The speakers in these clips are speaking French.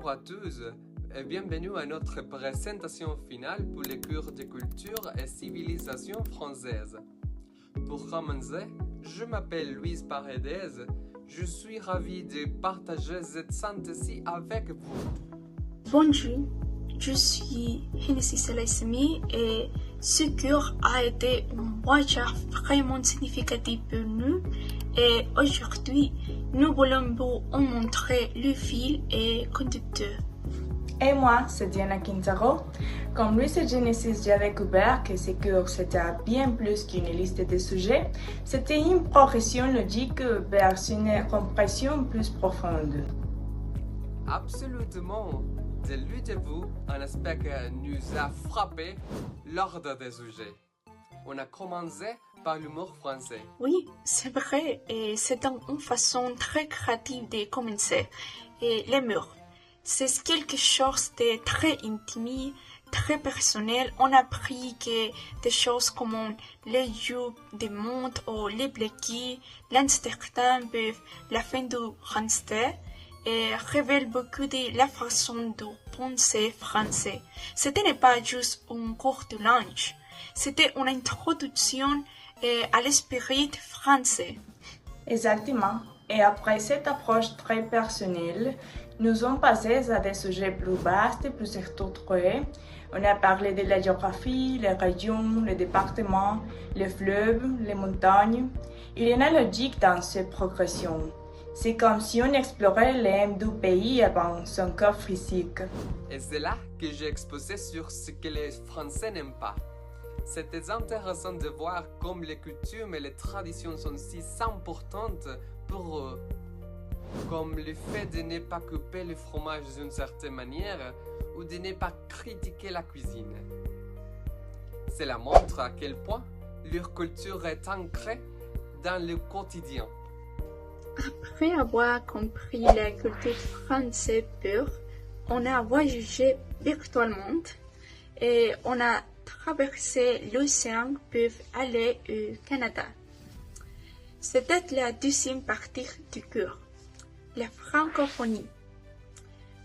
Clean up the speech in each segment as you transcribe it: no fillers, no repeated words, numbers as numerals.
Bonjour à tous et bienvenue à notre présentation finale pour les cours de culture et civilisation française. Pour commencer, je m'appelle Louise Paredes. Je suis ravie de partager cette synthèse avec vous. Bonjour, je suis Hennessy Salaissemi et ce cours a été un voyage vraiment significatif pour nous et aujourd'hui nous voulons vous en montrer le fil et conducteur. Et moi, c'est Diana Quintaro. Comme Louis et Genesis, j'ai découvert que ce cours c'était bien plus qu'une liste de sujets. C'était une progression logique vers une compréhension plus profonde. Absolument. De l'êtes-vous un aspect qui nous a frappé l'ordre des sujets. On a commencé par l'humour français. Oui, c'est vrai et c'est une façon très créative de commencer. Et l'humour, c'est quelque chose de très intime, très personnel. On a appris que des choses comme les jeux de monde ou les blequis, l'Amsterdam peuvent la fin du rester et révèle beaucoup de la façon de penser français. Ce n'est pas juste un cours de langue, c'était une introduction à l'esprit français. Exactement. Et après cette approche très personnelle, nous sommes passés à des sujets plus vastes, plus structurés. On a parlé de la géographie, les régions, les départements, les fleuves, les montagnes. Il y a une logique dans cette progression. C'est comme si on explorait l'âme du pays avant son corps physique. Et c'est là que j'ai exposé sur ce que les Français n'aiment pas. C'était intéressant de voir comme les coutumes et les traditions sont si importantes pour eux. Comme le fait de ne pas couper le fromage d'une certaine manière ou de ne pas critiquer la cuisine. Cela montre à quel point leur culture est ancrée dans le quotidien. Après avoir compris la culture française pure, on a voyagé virtuellement et on a traversé l'océan pour aller au Canada. C'était la deuxième partie du cours, la francophonie.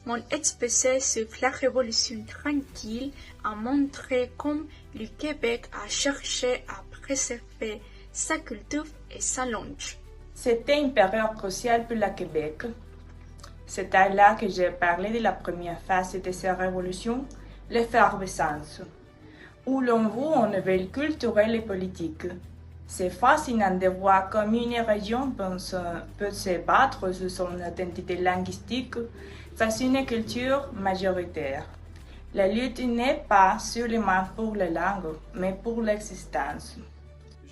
Mon exposé sur la Révolution tranquille a montré comment le Québec a cherché à préserver sa culture et sa langue. C'était une période cruciale pour le Québec. C'était là que j'ai parlé de la première phase de cette révolution, l'effervescence, où l'on voit une nouvelle culturelle et politique. C'est fascinant de voir comme une région peut se battre sur son identité linguistique face à une culture majoritaire. La lutte n'est pas seulement pour la langue, mais pour l'existence.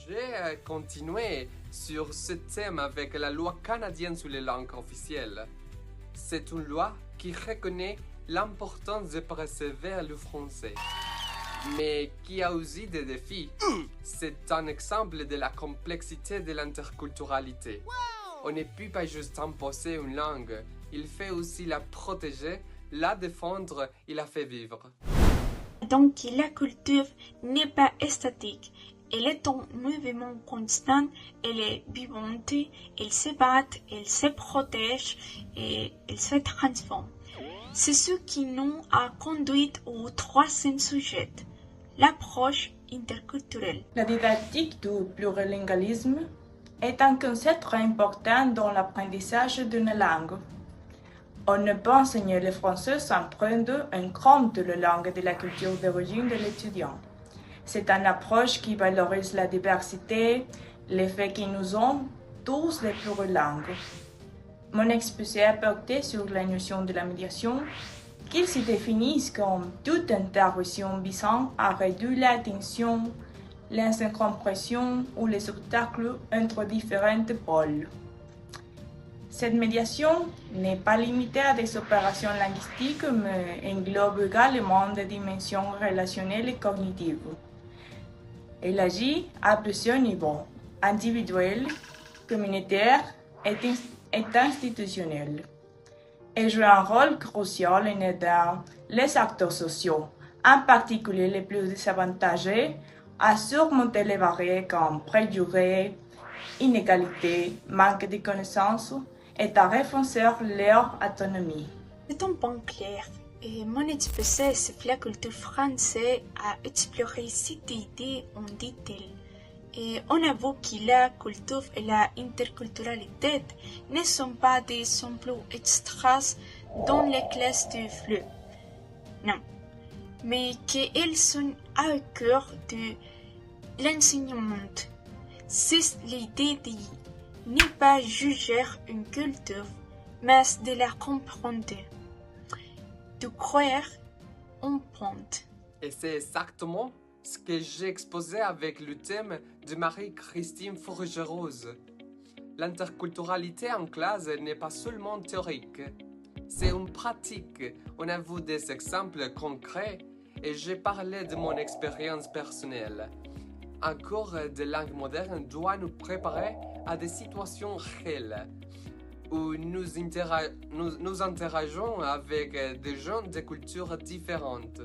J'ai continué sur ce thème avec la loi canadienne sur les langues officielles. C'est une loi qui reconnaît l'importance de préserver le français, mais qui a aussi des défis. C'est un exemple de la complexité de l'interculturalité. On ne peut pas juste imposer une langue, il faut aussi la protéger, la défendre et la faire vivre. Donc la culture n'est pas statique. Elle est en mouvement constant, elle est vivante, elle se bat, elle se protège et elle se transforme. C'est ce qui nous a conduit au troisième sujet, l'approche interculturelle. La didactique du plurilingualisme est un concept très important dans l'apprentissage d'une langue. On ne peut enseigner le français sans prendre en compte la langue de la culture d'origine de l'étudiant. C'est une approche qui valorise la diversité, le fait que nous sommes tous des plurilingues. Mon exposé a porté sur la notion de la médiation, qu'il se définisse comme toute intervention visant à réduire la tension, l'incompréhension ou les obstacles entre différents pôles. Cette médiation n'est pas limitée à des opérations linguistiques, mais englobe également des dimensions relationnelles et cognitives. Elle agit à plusieurs niveaux, individuel, communautaire et institutionnel. Elle joue un rôle crucial en aidant les acteurs sociaux, en particulier les plus désavantagés, à surmonter les barrières comme préjugés, inégalités, manque de connaissances et à renforcer leur autonomie. C'est un point clair. Et mon exposé sur la culture française a exploré cette idée en détail. Et on avoue que la culture et la interculturalité ne sont pas des simples extras dans les classes du fleu. Non, mais qu'elles sont au cœur de l'enseignement. C'est l'idée de ne pas juger une culture, mais de la comprendre, de croire en point. Et c'est exactement ce que j'ai exposé avec le thème de Marie-Christine Forgerose. L'interculturalité en classe n'est pas seulement théorique, c'est une pratique. On a vu des exemples concrets et j'ai parlé de mon expérience personnelle. Un cours de langue moderne doit nous préparer à des situations réelles où nous interageons avec des gens de cultures différentes.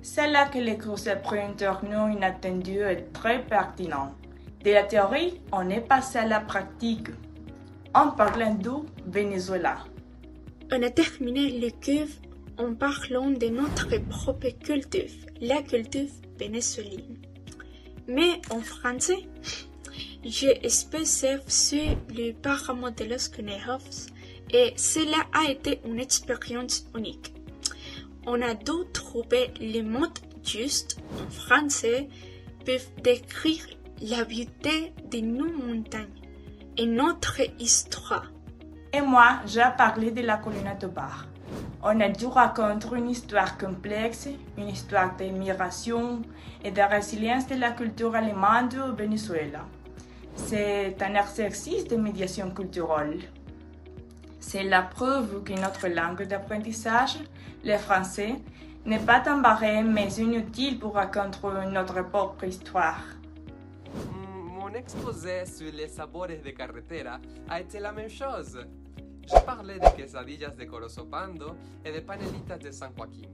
C'est là que les cours prennent un tournant inattendu et très pertinent. De la théorie, on est passé à la pratique en parlant du Venezuela. On a terminé le cours en parlant de notre propre culture, la culture vénézuélienne. Mais en français, j'ai exposé sur le paramètre de los conejos et cela a été une expérience unique. On a dû trouver les mots justes en français pour décrire la beauté de nos montagnes et notre histoire. Et moi, j'ai parlé de la colline de Bar. On a dû raconter une histoire complexe, une histoire d'immigration et de résilience de la culture allemande au Venezuela. C'est un exercice de médiation culturelle. C'est la preuve que notre langue d'apprentissage, le français, n'est pas un barème mais inutile pour raconter notre propre histoire. Mon exposé sur les sabores de carretera a été la même chose. Je parlais de quesadillas de Corozopando et de panelitas de San Joaquin.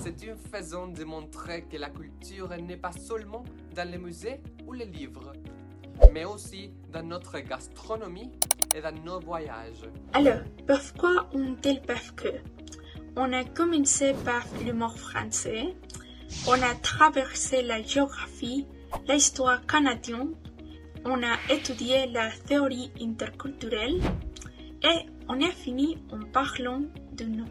C'est une façon de montrer que la culture n'est pas seulement dans les musées ou les livres, mais aussi dans notre gastronomie et dans nos voyages. Alors, pourquoi un tel parcours? On a commencé par l'humour français, on a traversé la géographie, l'histoire canadienne, on a étudié la théorie interculturelle et on a fini en parlant de nous.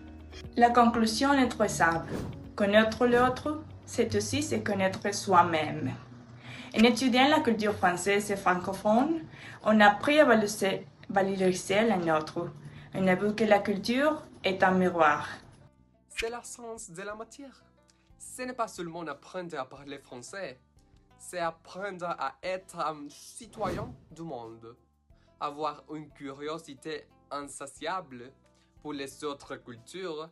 La conclusion est très simple. Connaître l'autre, c'est aussi se connaître soi-même. En étudiant la culture française et francophone, on a appris à valoriser la nôtre. On a vu que la culture est un miroir. C'est l'essence de la matière. Ce n'est pas seulement apprendre à parler français, c'est apprendre à être un citoyen du monde, avoir une curiosité insatiable pour les autres cultures,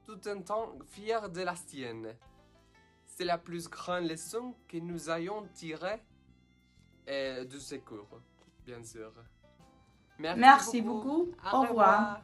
tout en étant fier de la sienne. C'est la plus grande leçon que nous ayons tirée de ces cours, bien sûr. Merci beaucoup. Au revoir.